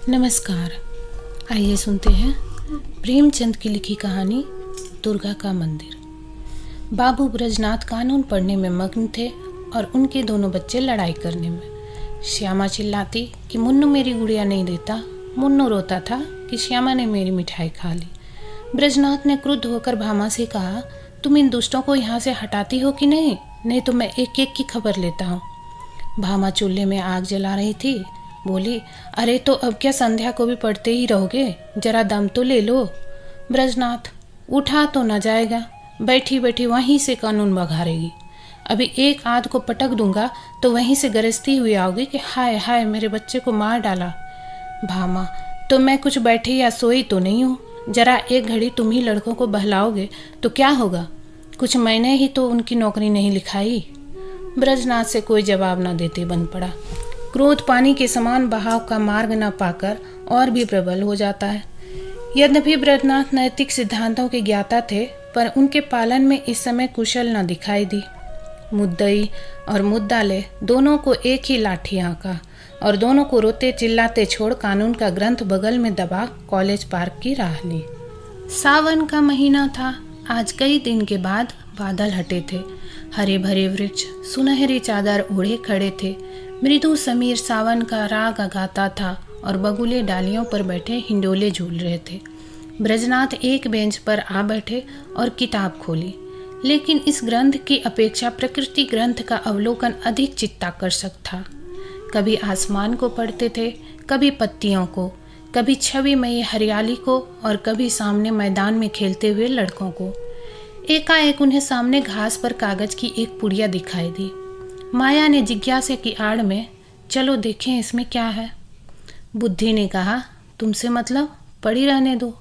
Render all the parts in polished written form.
नमस्कार। आइए सुनते हैं प्रेमचंद की लिखी कहानी दुर्गा का मंदिर। बाबू ब्रजनाथ कानून पढ़ने में मग्न थे और उनके दोनों बच्चे लड़ाई करने में। श्यामा चिल्लाती कि मुन्नू मेरी गुड़िया नहीं देता। मुन्नू रोता था कि श्यामा ने मेरी मिठाई खा ली। ब्रजनाथ ने क्रुद्ध होकर भामा से कहा, तुम इन दुष्टों को यहाँ से हटाती हो कि नहीं तो मैं एक एक की खबर लेता हूँ। भामा चूल्हे में आग जला रही थी। बोली, अरे तो अब क्या संध्या को भी पढ़ते ही रहोगे? जरा दम तो ले लो। ब्रजनाथ, उठा तो न जाएगा, बैठी बैठी वहीं से कानून बघारेगी। अभी एक आध को पटक दूंगा तो वहीं से गरजती हुई आओगी कि हाय हाय मेरे बच्चे को मार डाला। भामा, तो मैं कुछ बैठी या सोई तो नहीं हूँ। जरा एक घड़ी तुम ही लड़कों को बहलाओगे तो क्या होगा? कुछ मैंने ही तो उनकी नौकरी नहीं लिखाई। ब्रजनाथ से कोई जवाब न देते बन पड़ा। क्रोध पानी के समान बहाव का मार्ग न पाकर और भी प्रबल हो जाता है। यद्यपि ब्रजनाथ नैतिक सिद्धांतों के ज्ञाता थे, पर उनके पालन में इस समय कुशल न दिखाई दी। मुद्दई और मुद्दाले दोनों को एक ही लाठी आंका और दोनों को रोते चिल्लाते छोड़ कानून का ग्रंथ बगल में दबा कॉलेज पार्क की राह ली। सावन का महीना था। आज कई दिन के बाद बादल हटे थे। हरे भरे वृक्ष सुनहरी चादर ओढ़े खड़े थे। मृदु समीर सावन का राग गाता था और बगुले डालियों पर बैठे हिंडोले झूल रहे थे। ब्रजनाथ एक बेंच पर आ बैठे और किताब खोली, लेकिन इस ग्रंथ की अपेक्षा प्रकृति ग्रंथ का अवलोकन अधिक चित्ताकर्षक था। कभी आसमान को पढ़ते थे, कभी पत्तियों को, कभी छविमयी हरियाली को और कभी सामने मैदान में खेलते हुए लड़कों को। एकाएक उन्हें सामने घास पर कागज की एक पुड़िया दिखाई दी। माया ने जिज्ञासा की आड़ में, चलो देखें इसमें क्या है। बुद्धि ने कहा, तुमसे मतलब, पड़ी रहने दो।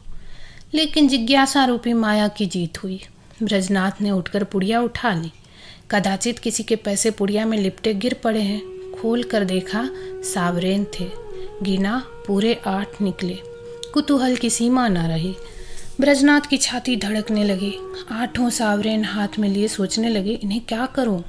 लेकिन जिज्ञासा रूपी माया की जीत हुई। ब्रजनाथ ने उठकर पुड़िया उठा ली। कदाचित किसी के पैसे पुड़िया में लिपटे गिर पड़े हैं। खोल कर देखा, सावरेन थे। गिना, पूरे 8 निकले। कुतूहल की सीमा न रही। ब्रजनाथ की छाती धड़कने लगी। 8 सावरेन हाथ में लिए सोचने लगे, इन्हें क्या करूं?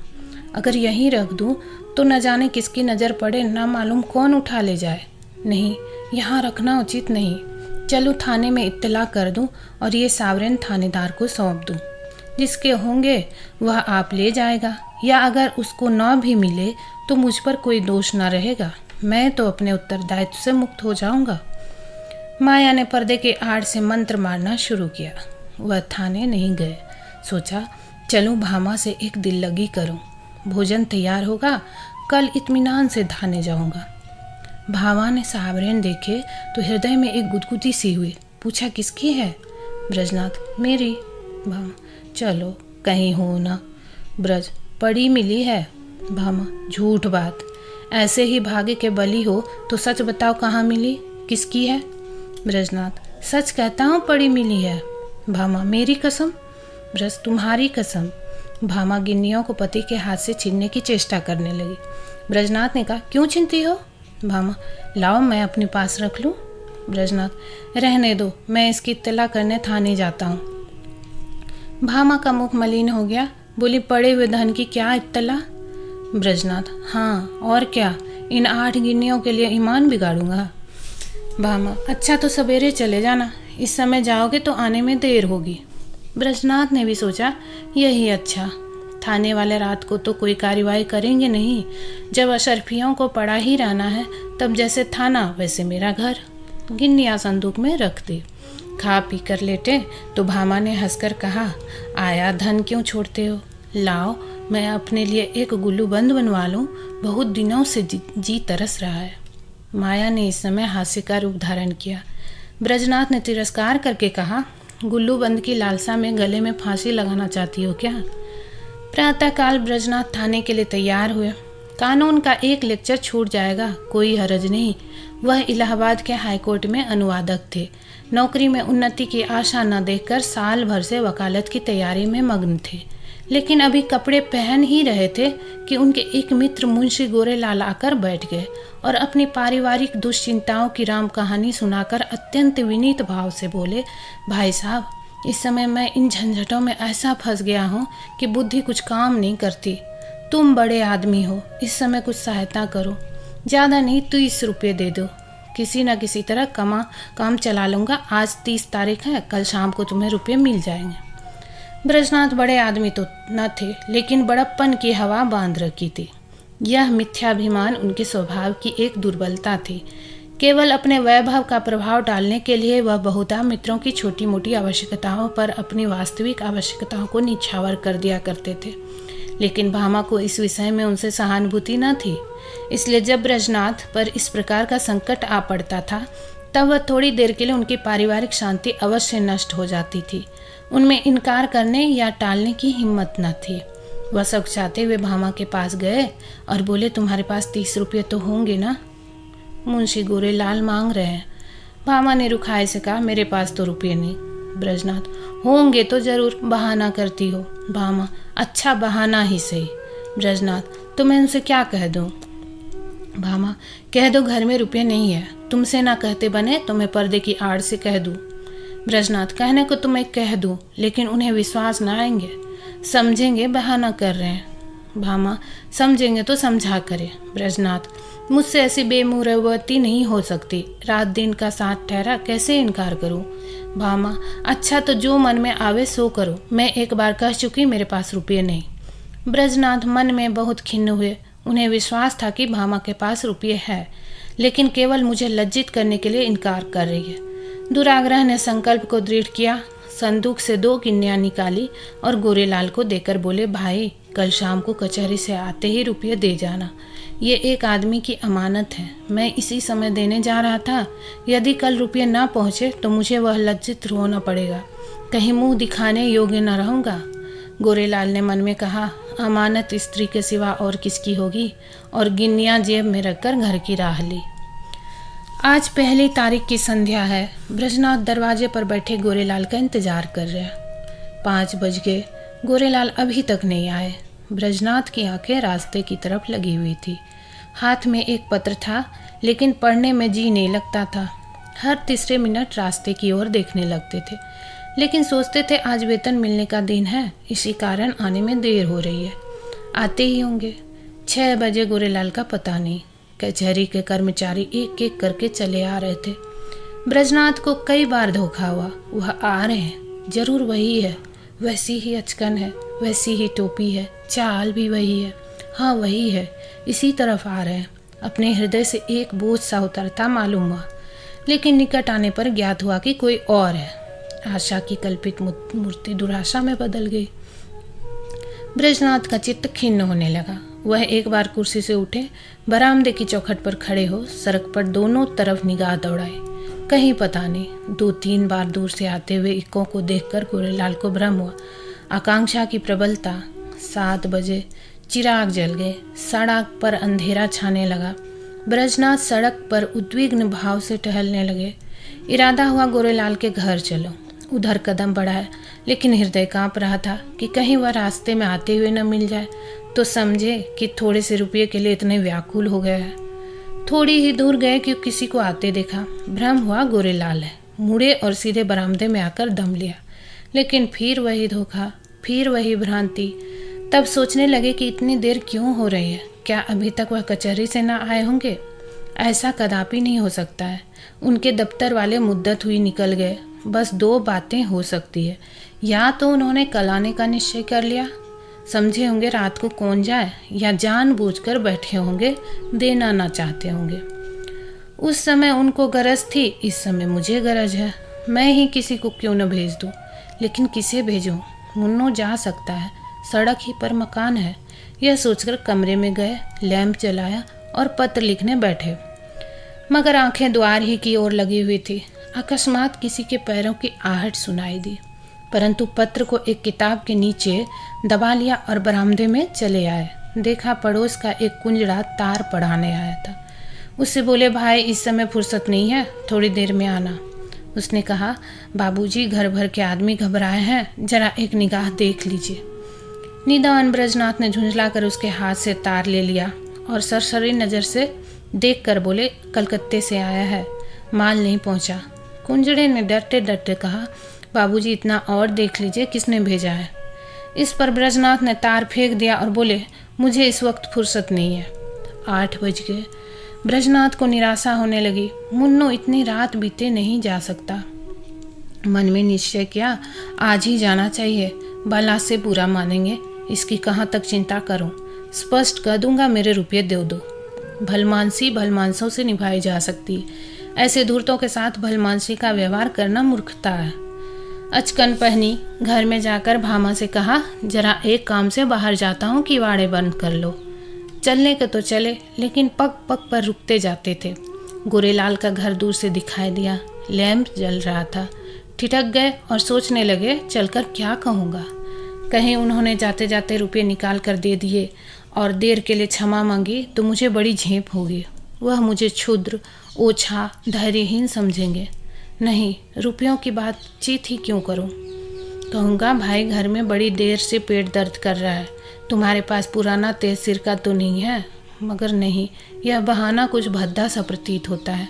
अगर यहीं रख दूं तो न जाने किसकी नज़र पड़े, ना मालूम कौन उठा ले जाए। नहीं, यहाँ रखना उचित नहीं। चलो थाने में इत्तला कर दूं और ये सावरेन थानेदार को सौंप दूं। जिसके होंगे वह आप ले जाएगा, या अगर उसको न भी मिले तो मुझ पर कोई दोष न रहेगा। मैं तो अपने उत्तरदायित्व से मुक्त हो जाऊंगा। माया ने पर्दे के आड़ से मंत्र मारना शुरू किया। वह थाने नहीं गए। सोचा, चलूं भामा से एक दिल लगी करूं। भोजन तैयार होगा, कल इत्मीनान से थाने जाऊंगा। भामा ने सावरेन देखे तो हृदय में एक गुदगुदी सी हुई। पूछा, किसकी है? ब्रजनाथ, मेरी। भामा, चलो कहीं हो ना। ब्रज, पड़ी मिली है। भामा, झूठ बात। ऐसे ही भाग्य के बली हो तो सच बताओ, कहाँ मिली, किसकी है? ब्रजनाथ, सच कहता हूँ, पड़ी मिली है। भामा, मेरी कसम। ब्रज, तुम्हारी कसम। भामा गिन्नियों को पति के हाथ से छीनने की चेष्टा करने लगी। ब्रजनाथ ने कहा, क्यों छीनती हो? भामा, लाओ मैं अपने पास रख लूं। ब्रजनाथ, रहने दो, मैं इसकी इत्तला करने थाने जाता हूँ। भामा का मुख मलिन हो गया। बोली, पड़े हुए धन की क्या इत्तला? ब्रजनाथ, हाँ और क्या, इन 8 गिन्नियों के लिए ईमान बिगाड़ूंगा। भामा, अच्छा तो सवेरे चले जाना, इस समय जाओगे तो आने में देर होगी। ब्रजनाथ ने भी सोचा, यही अच्छा। थाने वाले रात को तो कोई कार्रवाई करेंगे नहीं। जब अशरफियों को पड़ा ही रहना है, तब जैसे थाना वैसे मेरा घर। गिन्नियाँ संदूक में रख दी। खा पी कर लेटे तो भामा ने हंसकर कहा, आया धन क्यों छोड़ते हो? लाओ मैं अपने लिए एक गुल्लू बंद बनवा लूँ, बहुत दिनों से जी तरस रहा है। माया ने इस समय हास्य का रूप धारण किया। ब्रजनाथ ने तिरस्कार करके कहा, गुल्लू बंद की लालसा में गले में फांसी लगाना चाहती हो क्या? प्रातःकाल ब्रजनाथ थाने के लिए तैयार हुए। कानून का एक लेक्चर छूट जाएगा, कोई हरज नहीं। वह इलाहाबाद के हाईकोर्ट में अनुवादक थे। नौकरी में उन्नति की आशा न देखकर साल भर से वकालत की तैयारी में मग्न थे। लेकिन अभी कपड़े पहन ही रहे थे कि उनके एक मित्र मुंशी गोरेलाल आकर बैठ गए और अपनी पारिवारिक दुश्चिंताओं की राम कहानी सुनाकर अत्यंत विनीत भाव से बोले, भाई साहब, इस समय मैं इन झंझटों में ऐसा फंस गया हूँ कि बुद्धि कुछ काम नहीं करती। तुम बड़े आदमी हो, इस समय कुछ सहायता करो। ज़्यादा नहीं, 30 रुपये दे दो। किसी न किसी तरह काम चला लूँगा। आज 30 तारीख है, कल शाम को तुम्हें रुपये मिल जाएंगे। ब्रजनाथ बड़े आदमी तो न थे, लेकिन बड़प्पन की हवा बांध रखी थी। यह मिथ्याभिमान उनके स्वभाव की एक दुर्बलता थी। केवल अपने वैभव का प्रभाव डालने के लिए वह बहुधा मित्रों की छोटी मोटी आवश्यकताओं पर अपनी वास्तविक आवश्यकताओं को निछावर कर दिया करते थे। लेकिन भामा को इस विषय में उनसे सहानुभूति न थी। इसलिए जब ब्रजनाथ पर इस प्रकार का संकट आ पड़ता था, तब वह थोड़ी देर के लिए उनकी पारिवारिक शांति अवश्य नष्ट हो जाती थी। उनमें इनकार करने या टालने की हिम्मत न थी। वह सब चाहते हुए भामा के पास गए और बोले, तुम्हारे पास 30 रुपये तो होंगे ना? मुंशी गोरेलाल मांग रहे हैं। भामा ने रुखाए से कहा, मेरे पास तो रुपये नहीं। ब्रजनाथ, होंगे तो जरूर, बहाना करती हो। भामा, अच्छा बहाना ही सही। ब्रजनाथ, तो मैं उनसे क्या कह दूं? भामा, कह दो घर में रुपये नहीं है। तुमसे ना कहते बने तो मैं पर्दे की आड़ से कह दूं। ब्रजनाथ, कहने को तो मैं कह दूं, लेकिन उन्हें विश्वास ना आएंगे, समझेंगे बहाना कर रहे हैं। भामा, समझेंगे तो समझा करे। ब्रजनाथ, मुझसे ऐसी बेमुरवती नहीं हो सकती। रात दिन का साथ ठहरा, कैसे इनकार करूं? भामा, अच्छा तो जो मन में आवे सो करो। मैं एक बार कह चुकी मेरे पास रुपये नहीं। ब्रजनाथ मन में बहुत खिन्न हुए। उन्हें विश्वास था कि भामा के पास रुपये है, लेकिन केवल मुझे लज्जित करने के लिए इनकार कर रही है। दुराग्रह ने संकल्प को दृढ़ किया। संदूक से 2 गिन्नियाँ निकाली और गोरेलाल को देकर बोले, भाई कल शाम को कचहरी से आते ही रुपये दे जाना। ये एक आदमी की अमानत है, मैं इसी समय देने जा रहा था। यदि कल रुपये ना पहुँचे तो मुझे वह लज्जित रोना पड़ेगा, कहीं मुंह दिखाने योग्य न रहूँगा। गोरेलाल ने मन में कहा, अमानत स्त्री के सिवा और किसकी होगी, और गिन्नियाँ जेब में रखकर घर की राह ली। आज 1 तारीख की संध्या है। ब्रजनाथ दरवाजे पर बैठे गोरेलाल का इंतजार कर रहे हैं। 5 बज गए, गोरेलाल अभी तक नहीं आए। ब्रजनाथ की आंखें रास्ते की तरफ लगी हुई थी। हाथ में एक पत्र था, लेकिन पढ़ने में जी नहीं लगता था। हर तीसरे मिनट रास्ते की ओर देखने लगते थे, लेकिन सोचते थे आज वेतन मिलने का दिन है, इसी कारण आने में देर हो रही है। आते ही होंगे। 6 बजे गोरेलाल का पता नहीं। कचहरी के कर्मचारी एक एक करके चले आ रहे थे। ब्रजनाथ को कई बार धोखा हुआ। वह आ रहे हैं, जरूर वही है, वैसी ही अचकन है, वैसी ही टोपी है, चाल भी वही है। हाँ वही है, इसी तरफ आ रहे हैं। अपने हृदय से एक बोझ सा उतरता मालूम हुआ, लेकिन निकट आने पर ज्ञात हुआ कि कोई और है। आशा की कल्पित मूर्ति दुराशा में बदल गई। ब्रजनाथ का चित्त खिन्न होने लगा। वह एक बार कुर्सी से उठे, बरामदे की चौखट पर खड़े हो सड़क पर दोनों तरफ निगाह दौड़ाई। कहीं पता नहीं। 2-3 बार दूर से आते हुए इक्कों को देखकर गोरेलाल को भ्रम हुआ। आकांक्षा की प्रबलता। 7 बजे चिराग जल गए। सड़क पर अंधेरा छाने लगा। ब्रजनाथ सड़क पर उद्विग्न भाव से टहलने लगे। इरादा हुआ गोरेलाल के घर चलो। उधर कदम बढ़ाया, लेकिन हृदय कांप रहा था कि कहीं वह रास्ते में आते हुए न मिल जाए तो समझे कि थोड़े से रुपये के लिए इतने व्याकुल हो गया है। थोड़ी ही दूर गए कि किसी को आते देखा। भ्रम हुआ गोरेलाल है। मुड़े और सीधे बरामदे में आकर दम लिया, लेकिन फिर वही धोखा, फिर वही भ्रांति। तब सोचने लगे कि इतनी देर क्यों हो रही है। क्या अभी तक वह कचहरी से ना आए होंगे? ऐसा कदापि नहीं हो सकता है। उनके दफ्तर वाले मुद्दत हुई निकल गए। बस 2 बातें हो सकती है। या तो उन्होंने कल आने का निश्चय कर लिया, समझे होंगे रात को कौन जाए, या जानबूझकर बैठे होंगे, देना ना चाहते होंगे। उस समय उनको गरज थी, इस समय मुझे गरज है। मैं ही किसी को क्यों न भेज दूं, लेकिन किसे भेजूं? मुन्नो जा सकता है, सड़क ही पर मकान है। यह सोचकर कमरे में गए, लैंप जलाया और पत्र लिखने बैठे। मगर आंखें द्वार ही की ओर लगी हुई थी। अकस्मात किसी के पैरों की आहट सुनाई दी, परंतु पत्र को एक किताब के नीचे दबा लिया और बरामदे में चले आए। देखा पड़ोस का एक कुंजड़ा तार पढ़ाने आया था। उससे बोले, भाई इस समय फुर्सत नहीं है, थोड़ी देर में आना। उसने कहा, बाबूजी घर भर के आदमी घबराए हैं, जरा एक निगाह देख लीजिए। निदान ब्रजनाथ ने झुंझला कर उसके हाथ से तार ले लिया और सरसरी नज़र से देख कर बोले, कलकत्ते से आया है, माल नहीं पहुंचा। कुंजड़े ने डरते डरते कहा, बाबूजी इतना और देख लीजिए, किसने भेजा है। इस पर ब्रजनाथ ने तार फेंक दिया और बोले, मुझे इस वक्त फुर्सत नहीं है। 8 बज गए। ब्रजनाथ को निराशा होने लगी। मुन्नू इतनी रात बीते नहीं जा सकता। मन में निश्चय किया, आज ही जाना चाहिए। बाला से बुरा मानेंगे, इसकी कहाँ तक चिंता करूं। स्पष्ट कह दूंगा मेरे रुपये दे दो। भलमानसी भलमानसों से निभाई जा सकती, ऐसे धूर्तों के साथ भलमानसी का व्यवहार करना मूर्खता है। अचकन पहनी घर में जाकर भामा से कहा, जरा एक काम से बाहर जाता हूँ, किवाड़े बंद कर लो। चलने के तो चले, लेकिन पग पग पर रुकते जाते थे। गोरेलाल का घर दूर से दिखाई दिया, लैंप जल रहा था। ठिठक गए और सोचने लगे, चलकर क्या कहूँगा। कहीं उन्होंने जाते जाते रुपये निकाल कर दे दिए और देर के लिए क्षमा मांगी तो मुझे बड़ी झेप होगी। वह मुझे क्षुद्र, ओछा, धैर्यहीन समझेंगे। नहीं, रुपयों की बातचीत ही क्यों करूं। कहूँगा, भाई घर में बड़ी देर से पेट दर्द कर रहा है, तुम्हारे पास पुराना तेज सिरका तो नहीं है। मगर नहीं, यह बहाना कुछ भद्दा सा प्रतीत होता है।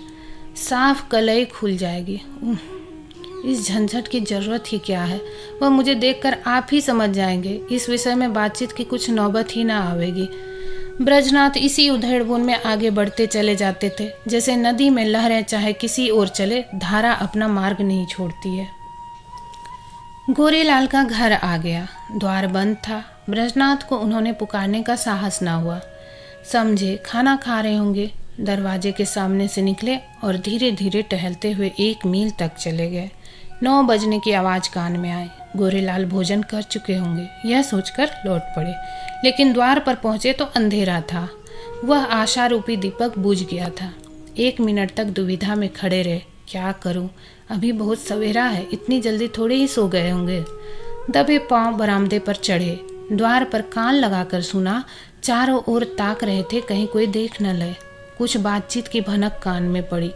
साफ कलई खुल जाएगी। इस झंझट की जरूरत ही क्या है। वह मुझे देखकर आप ही समझ जाएंगे। इस विषय में बातचीत की कुछ नौबत ही ना आवेगी। ब्रजनाथ इसी उधेड़बुन में आगे बढ़ते चले जाते थे। जैसे नदी में लहरें चाहे किसी ओर चले, धारा अपना मार्ग नहीं छोड़ती है। गोरेलाल का घर आ गया। द्वार बंद था। ब्रजनाथ को उन्होंने पुकारने का साहस ना हुआ। समझे खाना खा रहे होंगे। दरवाजे के सामने से निकले और धीरे धीरे टहलते हुए 1 मील तक चले गए। 9 बजने की आवाज़ कान में आई। गोरेलाल भोजन कर चुके होंगे, यह सोचकर लौट पड़े। लेकिन द्वार पर पहुंचे तो अंधेरा था। वह आशा रूपी दीपक बुझ गया था। 1 मिनट तक दुविधा में खड़े रहे। क्या करूं? अभी बहुत सवेरा है, इतनी जल्दी थोड़े ही सो गए होंगे। दबे पांव बरामदे पर चढ़े। द्वार पर कान लगाकर सुना। चारों ओर ताक रहे थे, कहीं कोई देख न ले। कुछ बातचीत की भनक कान में पड़ी।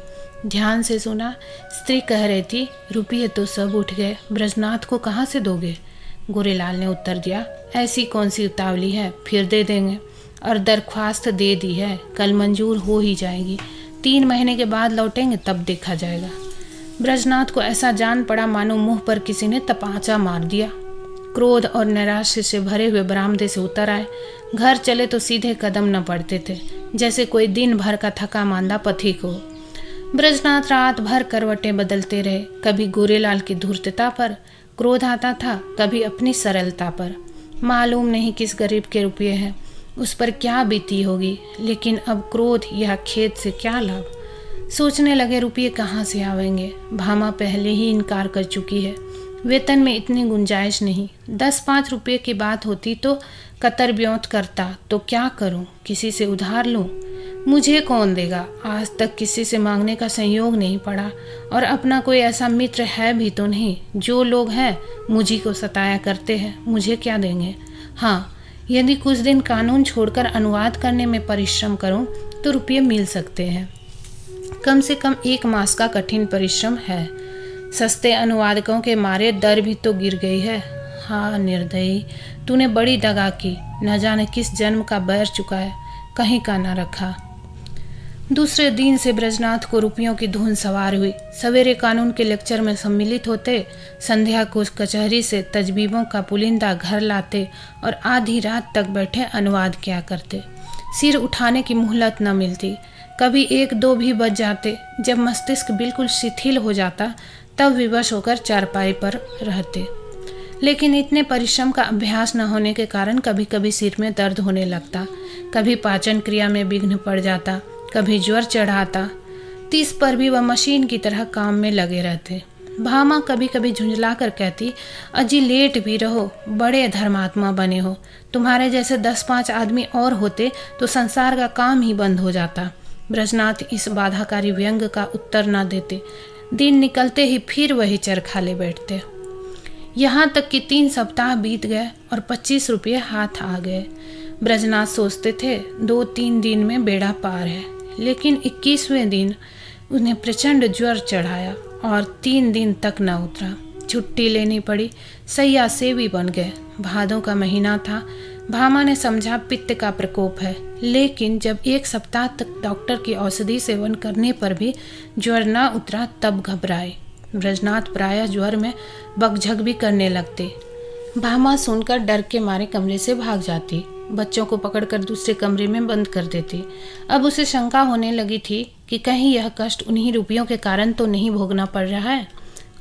ध्यान से सुना। स्त्री कह रही थी, रुपये तो सब उठ गए, ब्रजनाथ को कहाँ से दोगे? गोरेलाल ने उत्तर दिया, ऐसी कौन सी उतावली है, फिर दे देंगे। और दरख्वास्त दे दी है, कल मंजूर हो ही जाएगी। 3 महीने के बाद लौटेंगे, तब देखा जाएगा। ब्रजनाथ को ऐसा जान पड़ा मानो मुंह पर किसी ने तपांचा मार दिया। क्रोध और नैराश्य से भरे हुए बरामदे से उतर आए। घर चले तो सीधे कदम न पड़ते थे, जैसे कोई दिन भर का थका मांदा पथिक हो। ब्रजनाथ रात भर करवटें बदलते रहे। कभी गोरेलाल की धूर्तता पर क्रोध आता था, कभी अपनी सरलता पर। मालूम नहीं किस गरीब के रुपये हैं, उस पर क्या बीती होगी। लेकिन अब क्रोध या खेद से क्या लाभ। सोचने लगे, रुपये कहाँ से आवेंगे। भामा पहले ही इनकार कर चुकी है। वेतन में इतनी गुंजाइश नहीं। 10-5 रुपये की बात होती तो कतर ब्योंत करता। तो क्या करूं? किसी से उधार लूं? मुझे कौन देगा? आज तक किसी से मांगने का संयोग नहीं पड़ा। और अपना कोई ऐसा मित्र है भी तो नहीं। जो लोग हैं मुझी को सताया करते हैं, मुझे क्या देंगे। हाँ, यदि कुछ दिन कानून छोड़कर अनुवाद करने में परिश्रम करूं तो रुपये मिल सकते हैं। कम से कम 1 मास का कठिन परिश्रम है। सस्ते अनुवादकों के मारे दर भी तो गिर गई है। हाँ निर्दयी, तूने बड़ी दगा की। न जाने किस जन्म का बैर चुकाया, कहीं का न रखा। दूसरे दिन से ब्रजनाथ को रुपयों की धुन सवार हुई। सवेरे कानून के लेक्चर में सम्मिलित होते, संध्या को कचहरी से तजबीबों का पुलिंदा घर लाते और आधी रात तक बैठे अनुवाद किया करते। सिर उठाने की मोहलत न मिलती। कभी 1-2 भी बज जाते। जब मस्तिष्क बिल्कुल शिथिल हो जाता तब विवश होकर चारपाई पर रहते। लेकिन इतने परिश्रम का अभ्यास न होने के कारण कभी कभी सिर में दर्द होने लगता, कभी पाचन क्रिया में विघ्न पड़ जाता, कभी ज्वर चढ़ाता। 30 पर भी वह मशीन की तरह काम में लगे रहते। भामा कभी कभी झुंझला कर कहती, अजी लेट भी रहो, बड़े धर्मात्मा बने हो। तुम्हारे जैसे 10-5 आदमी और होते तो संसार का काम ही बंद हो जाता। ब्रजनाथ इस बाधाकारी व्यंग का उत्तर न देते। दिन निकलते ही फिर वही चरखा ले बैठते। यहाँ तक कि 3 सप्ताह बीत गए और 25 रुपये हाथ आ गए। ब्रजनाथ सोचते थे 2-3 दिन में बेड़ा पार है। लेकिन 21वें दिन उन्हें प्रचंड ज्वर चढ़ाया और 3 दिन तक न उतरा। छुट्टी लेनी पड़ी। सैया सेवी बन गए। भादों का महीना था। भामा ने समझा पित्त का प्रकोप है। लेकिन जब 1 सप्ताह तक डॉक्टर की औषधि सेवन करने पर भी ज्वर न उतरा तब घबराए। ब्रजनाथ प्रायः ज्वर में बकझक भी करने लगते। भामा सुनकर डर के मारे कमरे से भाग जाती। बच्चों को पकड़कर दूसरे कमरे में बंद कर देती। अब उसे शंका होने लगी थी कि कहीं यह कष्ट उन्हीं रुपयों के कारण तो नहीं भोगना पड़ रहा है।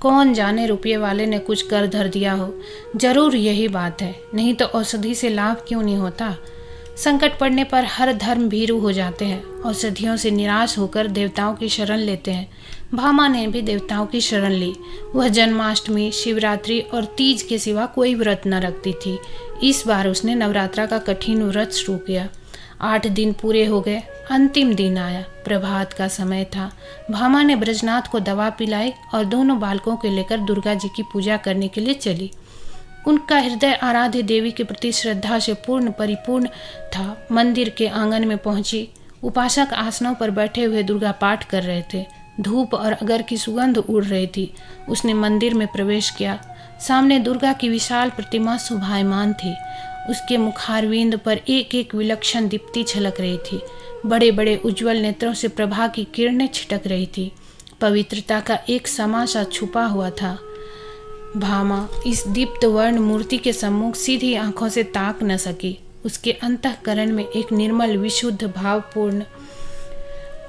कौन जाने रुपये वाले ने कुछ कर धर दिया हो। जरूर यही बात है, नहीं तो औषधि से लाभ क्यों नहीं होता। संकट पड़ने पर हर धर्म भीरू हो जाते हैं, औषधियों से निराश होकर देवताओं की शरण लेते हैं। भामा ने भी देवताओं की शरण ली। वह जन्माष्टमी, शिवरात्रि और तीज के सिवा कोई व्रत न रखती थी। इस बार उसने नवरात्रा का कठिन व्रत शुरू किया। 8 दिन पूरे हो गए। अंतिम दिन आया। प्रभात का समय था। भामा ने ब्रजनाथ को दवा पिलाई और दोनों बालकों को लेकर दुर्गा जी की पूजा करने के लिए चली। उनका हृदय आराध्य देवी के प्रति श्रद्धा से पूर्ण परिपूर्ण था। मंदिर के आंगन में पहुंची। उपासक आसनों पर बैठे हुए दुर्गा पाठ कर रहे थे। धूप और अगर की सुगंध उड़ रही थी। उसने मंदिर में प्रवेश किया। सामने दुर्गा की विशाल प्रतिमा शोभायमान थी। उसके मुखारविंद पर एक एक विलक्षण दीप्ति छलक रही थी। बड़े बड़े उज्जवल नेत्रों से प्रभा की किरणें छिटक रही थी। पवित्रता का एक समा सा छुपा हुआ था। भामा इस दीप्त वर्ण मूर्ति के सम्मुख सीधी आंखों से ताक न सकी। उसके अंतःकरण में एक निर्मल विशुद्ध भावपूर्ण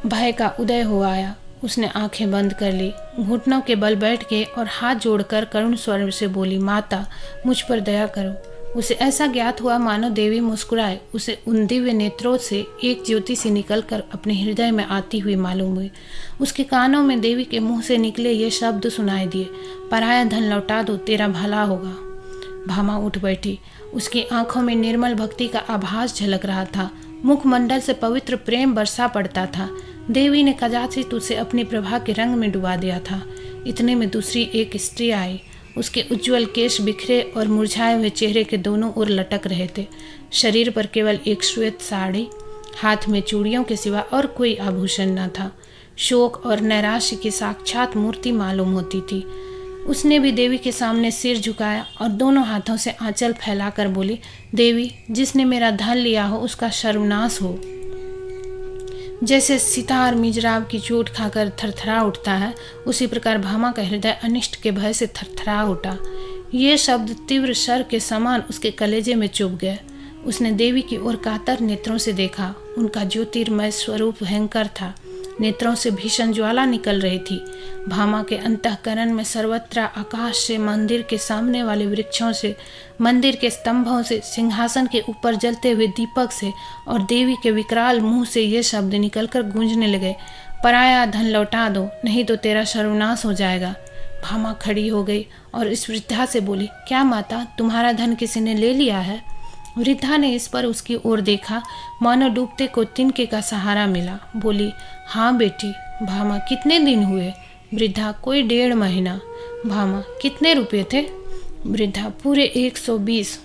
भय का उदय हो आया। उसने आंखें बंद कर ली, घुटनों के बल बैठ गए और हाथ जोड़कर करुण स्वर से बोली, माता मुझ पर दया करो। उसे ऐसा ज्ञात हुआ मानो देवी मुस्कुराए उसे उन दिव्य नेत्रों से एक ज्योति सी निकलकर अपने हृदय में आती हुई मालूम हुई। उसके कानों में देवी के मुंह से निकले ये शब्द सुनाई दिए, पराया धन लौटा दो, तेरा भला होगा। भामा उठ बैठी। उसकी आंखों में निर्मल भक्ति का आभास झलक रहा था। मुखमंडल से पवित्र प्रेम बरसा पड़ता था। देवी ने कदाचित उसे अपनी प्रभा के रंग में डुबा दिया था। इतने में दूसरी एक स्त्री आई। उसके उज्जवल केश बिखरे और मुरझाए हुए चेहरे के दोनों ओर लटक रहे थे। शरीर पर केवल एक श्वेत साड़ी, हाथ में चूड़ियों के सिवा और कोई आभूषण न था। शोक और नैराश्य की साक्षात मूर्ति मालूम होती थी। उसने भी देवी के सामने सिर झुकाया और दोनों हाथों से आंचल फैलाकर बोली, देवी, जिसने मेरा धन लिया हो उसका सर्वनाश हो। जैसे सितार मिजराब की चोट खाकर थरथरा उठता है, उसी प्रकार भामा का हृदय अनिष्ट के भय से थरथरा उठा। ये शब्द तीव्र शर के समान उसके कलेजे में चुभ गए। उसने देवी की ओर कातर नेत्रों से देखा। उनका ज्योतिर्मय स्वरूप भयंकर था। नेत्रों से भीषण ज्वाला निकल रही थी। भामा के अंतःकरण में सर्वत्र आकाश से, मंदिर के सामने वाले वृक्षों से, मंदिर के स्तंभों से, सिंहासन के ऊपर जलते हुए दीपक से और देवी के विकराल मुंह से ये शब्द निकलकर गूंजने लगे, पराया धन लौटा दो, नहीं तो तेरा सर्वनाश हो जाएगा। भामा खड़ी हो गई और इस वृद्धा से बोली, क्या माता, तुम्हारा धन किसी ने ले लिया है? वृद्धा ने इस पर उसकी ओर देखा, मानो डूबते को तिनके का सहारा मिला। बोली, हाँ बेटी। भामा, कितने दिन हुए? वृद्धा, कोई 1.5 महीना। भामा, कितने रुपए थे? वृद्धा, पूरे 120।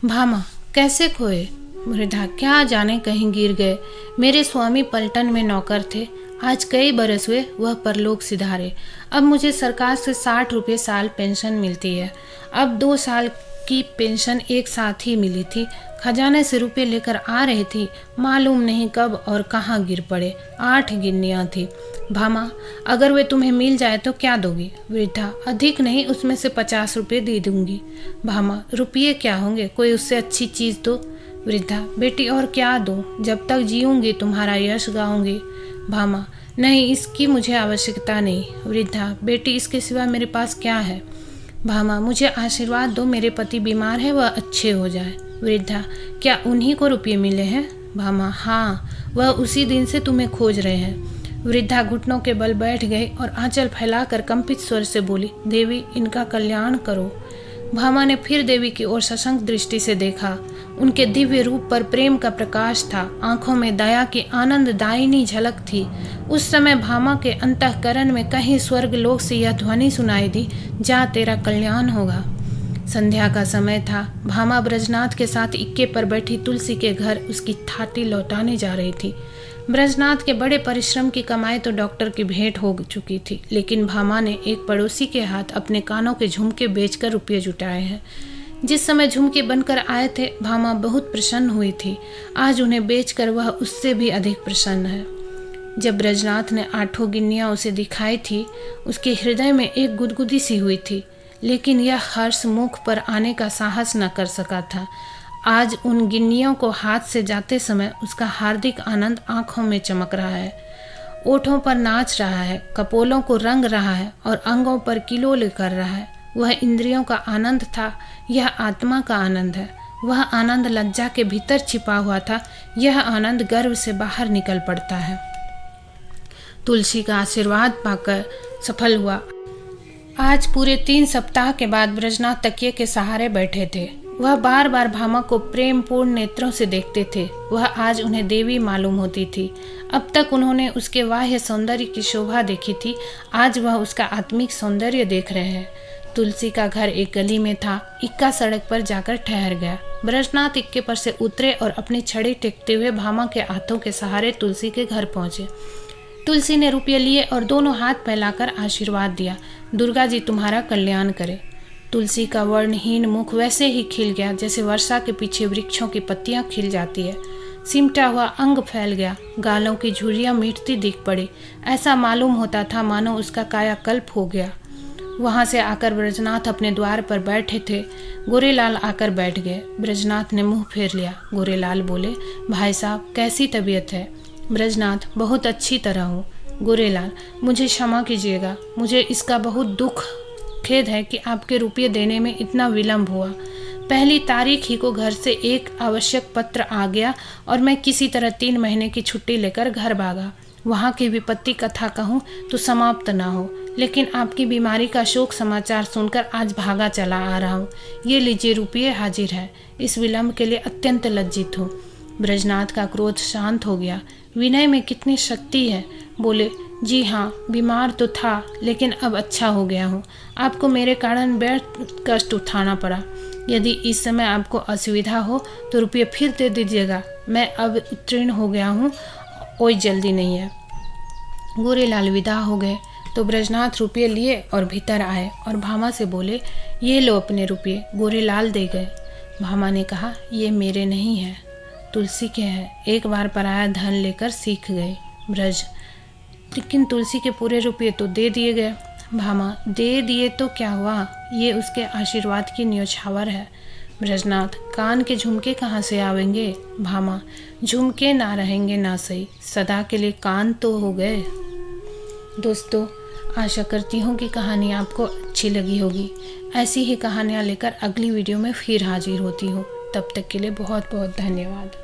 भामा, कैसे खोए? वृद्धा, क्या जाने, कहीं गिर गए। मेरे स्वामी पलटन में नौकर थे। आज कई बरस हुए वह परलोक सिधारे। अब मुझे सरकार से 60 रुपये साल पेंशन मिलती है। अब 2 साल की पेंशन एक साथ ही मिली थी। खजाने से रुपए लेकर आ रही थी, मालूम नहीं कब और कहाँ गिर पड़े। 8 गिन्नियाँ थी। भामा, अगर वे तुम्हें मिल जाए तो क्या दोगी? वृद्धा, अधिक नहीं, उसमें से 50 रुपये दे दूंगी। भामा, रुपये क्या होंगे, कोई उससे अच्छी चीज़ दो। वृद्धा, बेटी और क्या दो, जब तक जीऊंगी तुम्हारा यश गाऊंगी। भामा, नहीं, इसकी मुझे आवश्यकता नहीं। वृद्धा, बेटी, इसके सिवा मेरे पास क्या है? भामा, मुझे आशीर्वाद दो, मेरे पति बीमार है, वह अच्छे हो जाए। वृद्धा, क्या उन्हीं को रुपये मिले हैं? भामा, हाँ, वह उसी दिन से तुम्हें खोज रहे हैं। वृद्धा घुटनों के बल बैठ गई और आंचल फैलाकर कंपित स्वर से बोली, देवी, इनका कल्याण करो। भामा ने फिर देवी की ओर सशंक दृष्टि से देखा। उनके दिव्य रूप पर प्रेम का प्रकाश था। आंखों में दया की आनंददायिनी झलक थी। उस समय भामा के अंतःकरण में कहीं स्वर्ग लोक से यह ध्वनि सुनाई दी, जा, तेरा कल्याण होगा। संध्या का समय था। भामा ब्रजनाथ के साथ इक्के पर बैठी तुलसी के घर उसकी थाती लौटाने जा रही थी। ब्रजनाथ के बड़े परिश्रम की कमाई तो डॉक्टर की भेंट हो चुकी थी, लेकिन भामा ने एक पड़ोसी के हाथ अपने कानों के झुमके बेचकर रुपये जुटाए हैं। जिस समय झुमके बनकर आए थे, भामा बहुत प्रसन्न हुई थी। आज उन्हें बेचकर वह उससे भी अधिक प्रसन्न है। जब ब्रजनाथ ने 8 गिन्नियाँ उसे दिखाई थी, उसके हृदय में एक गुदगुदी सी हुई थी, लेकिन यह हर्ष मुख पर आने का साहस न कर सका था। आज उन गिन्नियों को हाथ से जाते समय उसका हार्दिक आनंद आंखों में चमक रहा है, ओठों पर नाच रहा है, कपोलों को रंग रहा है और अंगों पर किलोल कर रहा है। वह इंद्रियों का आनंद था, यह आत्मा का आनंद है। वह आनंद लज्जा के भीतर छिपा हुआ था, यह आनंद गर्व से बाहर निकल पड़ता है। तुलसी का आशीर्वाद पाकर सफल हुआ। आज पूरे 3 सप्ताह के बाद ब्रजनाथ तकिए के सहारे बैठे थे। वह बार बार भामा को प्रेम पूर्ण नेत्रों से देखते थे। वह आज उन्हें देवी मालूम होती थी। अब तक उन्होंने उसके बाह्य सौंदर्य की शोभा देखी थी, आज वह उसका आत्मिक सौंदर्य देख रहे हैं। तुलसी का घर एक गली में था। इक्का सड़क पर जाकर ठहर गया। ब्रजनाथ इक्के पर से उतरे और अपनी छड़ी टेकते हुए भामा के हाथों के सहारे तुलसी के घर पहुंचे। तुलसी ने रुपये लिए और दोनों हाथ फैलाकर आशीर्वाद दिया, दुर्गा जी तुम्हारा कल्याण करे। तुलसी का वर्णहीन मुख वैसे ही खिल गया जैसे वर्षा के पीछे वृक्षों की पत्तियां खिल जाती है। सिमटा हुआ अंग फैल गया, गालों की झुर्रियां मीटती दिख पड़ी। ऐसा मालूम होता था मानो उसका कायाकल्प हो गया। वहां से आकर ब्रजनाथ अपने द्वार पर बैठे थे। गोरेलाल आकर बैठ गए। ब्रजनाथ ने मुंह फेर लिया। गोरेलाल बोले, भाई साहब कैसी तबीयत है? ब्रजनाथ, बहुत अच्छी तरह हूँ। गोरेलाल, मुझे क्षमा कीजिएगा, मुझे इसका बहुत दुख खेद है कि आपके रुपये देने में इतना विलंब हुआ। पहली तारीख ही को घर से एक आवश्यक पत्र आ गया और मैं किसी तरह 3 महीने की छुट्टी लेकर घर भागा। वहाँ की विपत्ति कथा कहूँ तो समाप्त ना हो, लेकिन आपकी बीमारी का शोक समाचार सुनकर आज भागा चला आ रहा हूँ। ये लीजिए रुपये हाजिर है। इस विलंब के लिए अत्यंत लज्जित हूँ। ब्रजनाथ का क्रोध शांत हो गया। विनय में कितनी शक्ति है। बोले, जी हाँ, बीमार तो था लेकिन अब अच्छा हो गया हूँ। आपको मेरे कारण बेहद कष्ट उठाना पड़ा। यदि इस समय आपको असुविधा हो तो रुपये फिर दे दीजिएगा। मैं अब उत्तीर्ण हो गया हूँ, कोई जल्दी नहीं है। गोरेलाल विदा हो गए तो ब्रजनाथ रुपये लिए और भीतर आए और भामा से बोले, ये लो अपने रुपये। गोरेलाल दे गए। भामा ने कहा, ये मेरे नहीं हैं, तुलसी के हैं। एक बार पराया धन लेकर सीख गए ब्रज। लेकिन तुलसी के पूरे रुपये तो दे दिए गए। भामा, दे दिए तो क्या हुआ, ये उसके आशीर्वाद की न्योछावर है। ब्रजनाथ, कान के झुमके कहाँ से आवेंगे? भामा, झुमके ना रहेंगे ना सही, सदा के लिए कान तो हो गए। दोस्तों, आशा करती हूँ कि कहानी आपको अच्छी लगी होगी। ऐसी ही कहानियाँ लेकर अगली वीडियो में फिर हाजिर होती हूँ। तब तक के लिए बहुत बहुत धन्यवाद।